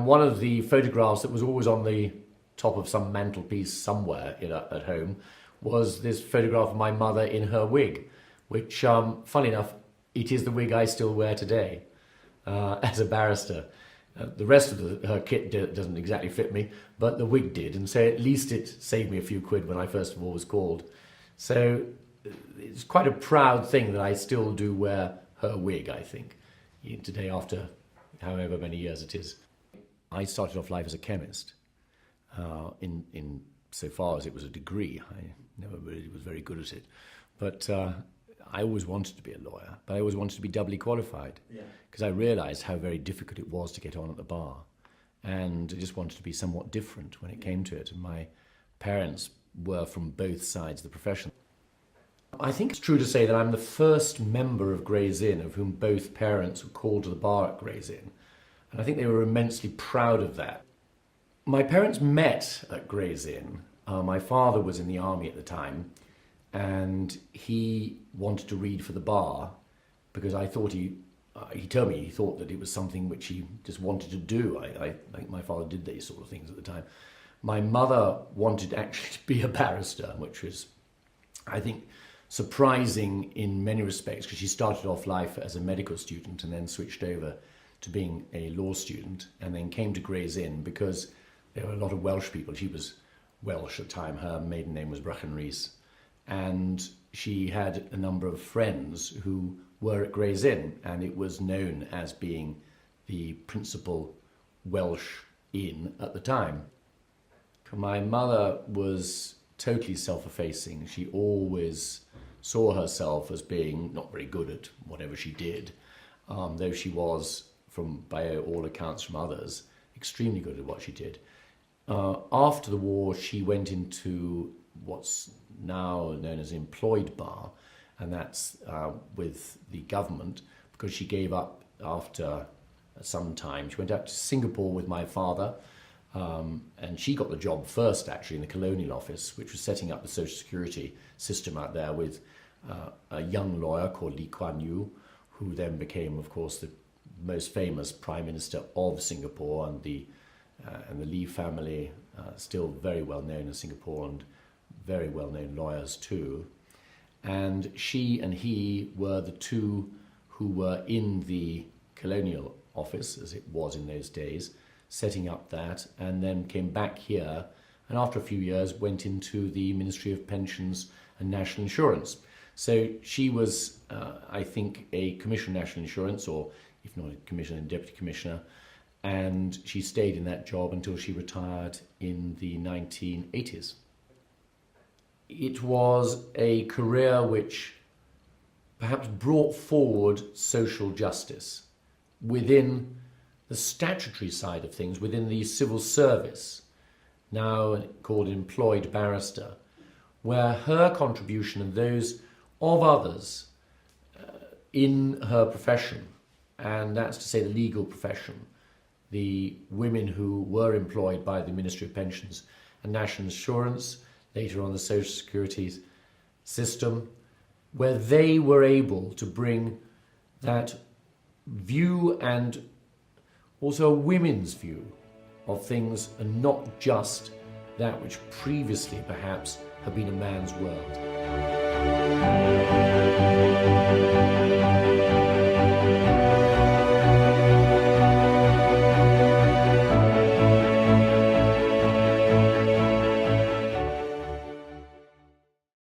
one of the photographs that was always on the top of some mantelpiece somewhere at home was this photograph of my mother in her wig, which, funny enough, it is the wig I still wear today as a barrister. The rest of her kit doesn't exactly fit me, but the wig did, and so at least it saved me a few quid when I first of all was called. So it's quite a proud thing that I still do wear her wig, I think, today after however many years it is. I started off life as a chemist, in so far as it was a degree. I never really was very good at it, but I always wanted to be a lawyer, but I always wanted to be doubly qualified, because I realised how very difficult it was to get on at the bar, and I just wanted to be somewhat different when it came to it. And my parents were from both sides of the profession. I think it's true to say that I'm the first member of Gray's Inn of whom both parents were called to the bar at Gray's Inn, and I think they were immensely proud of that. My parents met at Gray's Inn. My father was in the army at the time, and he wanted to read for the bar because I thought he told me he thought that it was something which he just wanted to do. I think my father did these sort of things at the time. My mother wanted actually to be a barrister, which was, I think, surprising in many respects, because she started off life as a medical student and then switched over to being a law student, and then came to Gray's Inn because there were a lot of Welsh people. She was Welsh at the time. Her maiden name was Val Rees. And she had a number of friends who were at Gray's Inn, and it was known as being the principal Welsh inn at the time. My mother was totally self-effacing. She always saw herself as being not very good at whatever she did, though she was, by all accounts from others, extremely good at what she did. After the war, she went into what's now known as employed bar, and that's with the government, because she gave up after some time. She went out to Singapore with my father, and she got the job first actually in the Colonial Office, which was setting up the Social Security system out there with a young lawyer called Lee Kuan Yew, who then became, of course, the most famous Prime Minister of Singapore, and the Lee family, still very well known in Singapore, and very well-known lawyers too. And she and he were the two who were in the Colonial Office, as it was in those days, setting up that, and then came back here, and after a few years went into the Ministry of Pensions and National Insurance. So she was, I think, a Commissioner of National Insurance, or if not a Commissioner, Deputy Commissioner, and she stayed in that job until she retired in the 1980s. It was a career which perhaps brought forward social justice within the statutory side of things, within the civil service, now called employed barrister, where her contribution and those of others in her profession, and that's to say the legal profession, the women who were employed by the Ministry of Pensions and National Insurance, later on the Social Security system, where they were able to bring that view and also a women's view of things, and not just that which previously perhaps had been a man's world.